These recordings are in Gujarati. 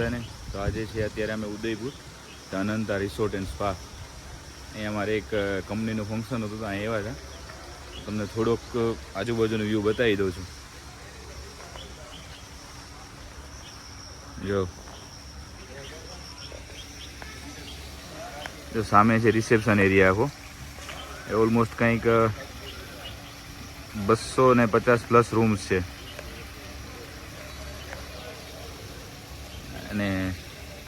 બધાને. તો આજે છે અત્યારે અમે Udaipur Ananta resort and spa. અહીંયા અમારે એક કંપનીનું ફંક્શન હતું તો અહીં આવ્યા હતા. તમને થોડોક આજુબાજુનો વ્યૂ બતાવી દઉં છું. જો સામે છે રિસેપ્શન એરિયા આખો. ઓલમોસ્ટ કંઈક 250+ રૂમ્સ છે અને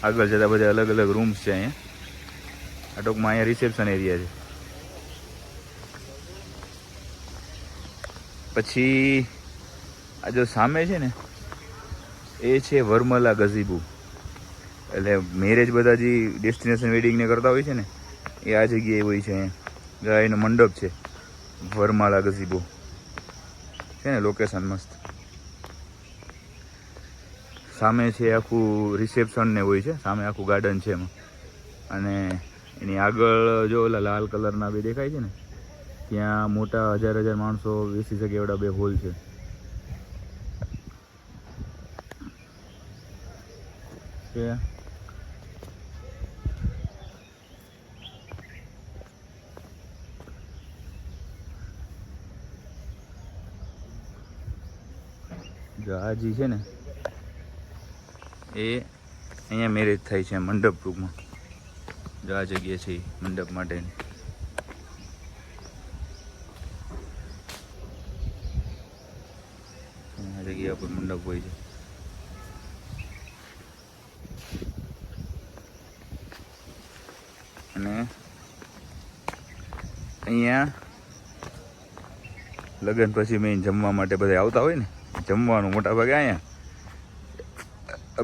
આગળ જતા બધા અલગ અલગ રૂમ્સ છે. અહીંયા આ ટૂંકમાં અહીંયા રિસેપ્શન એરિયા છે. પછી આ જો સામે છે ને એ છે વરમલા ગઝીબો. એટલે મેરેજ બધા જે ડેસ્ટિનેશન વેડિંગને કરતા હોય છે ને એ આ જગ્યાએ હોય છે. અહીંયા એનો મંડપ છે વરમાલા ગઝીબો છે ને. લોકેશન મસ્ત. સામે છે આખું રિસેપ્શન ને હોય છે. સામે આખું ગાર્ડન છે એમાં. અને એની આગળ જો ઓલા લાલ કલરના બે દેખાય છે ને ત્યાં મોટા 1000 માણસો બેસી શકે એવડા 2 હોલ છે. જો આ જે છે ને એ અહીંયા મેરેજ થાય છે મંડપ ટૂંકમાં. જો આ જગ્યા છે મંડપ માટેની. આ જગ્યા પર મંડપ હોય છે. અને અહીંયા લગ્ન પછી મેં જમવા માટે બધા આવતા હોય ને જમવાનું મોટા ભાગે અહીંયા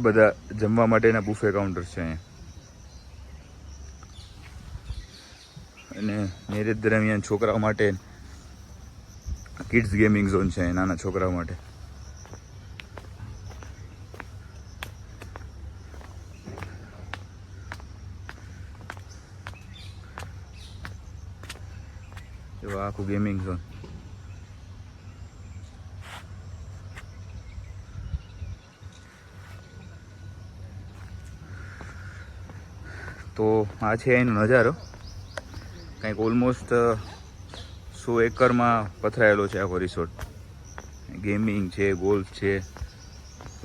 બધા જમવા માટેના બુફે કાઉન્ટર છે અહીંયા. અને મેરેજ દરમિયાન છોકરાઓ માટે કિડ્સ ગેમિંગ ઝોન છે નાના છોકરાઓ માટે. જો આખું ગેમિંગ ઝોન. તો આ છે એનો નજારો. કંઈક ઓલમોસ્ટ 100 એકરમાં પથરાયેલો છે આખો રિસોર્ટ. ગેમિંગ છે, ગોલ્ફ છે,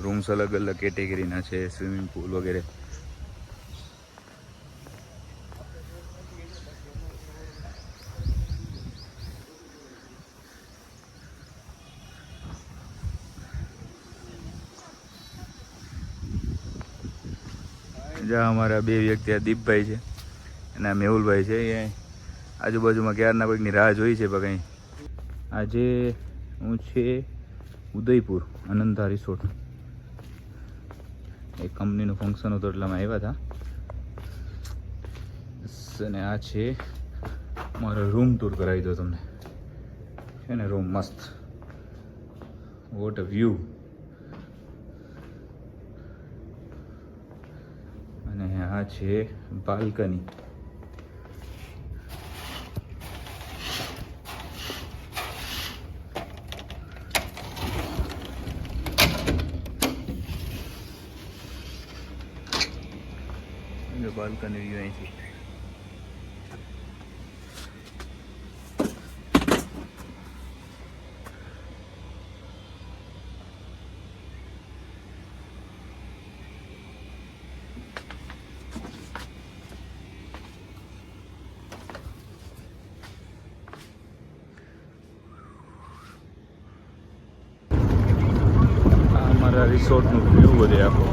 રૂમ્સ અલગ અલગ કેટેગરીના છે, સ્વિમિંગ પુલ વગેરે. જ્યાં અમારા 2 વ્યક્તિ આ દીપભાઈ છે અને આ મેહુલભાઈ છે. એ આજુબાજુમાં ક્યારના કોઈકની રાહ જોઈ છે. પણ કંઈ આજે હું છે ઉદયપુર અનંતા રિસોર્ટ. એક કંપનીનું ફંક્શન હતું એટલામાં આવ્યા હતા. અને આ છે મારો રૂમ ટૂર કરાવી દો તમને. છે ને રૂમ મસ્ત. What a view. અને આ છે બાલ્કની. બાલ્કની વ્યૂ અહીંથી. અમારા રિસોર્ટનું વ્યૂ બધે આખો.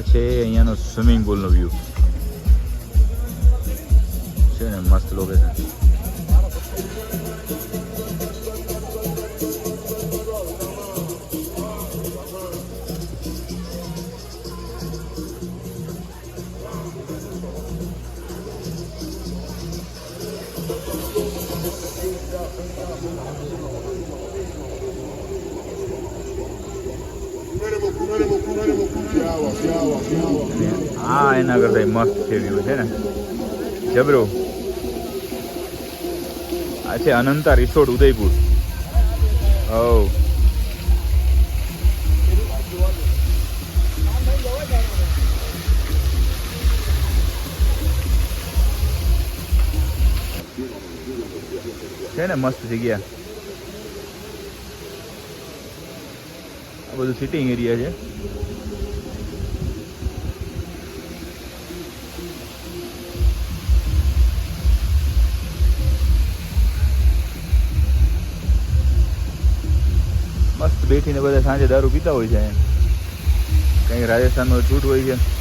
છે અહીંયાનો સ્વિમિંગ પુલનો વ્યૂ છે ને. મસ્ત લોકેશન. આ એના કરતા મસ્ત છે વ્યૂ છે ને જબરો. આ છે અનંતા રિસોર્ટ ઉદયપુર. ઓ છે ને મસ્ત જગ્યા. આ બધું સિટિંગ એરિયા છે. મસ્ત બેઠીને બધા સાંજે દારૂ પીતા હોય છે. કંઈ રાજસ્થાનમાં છૂટ હોય છે.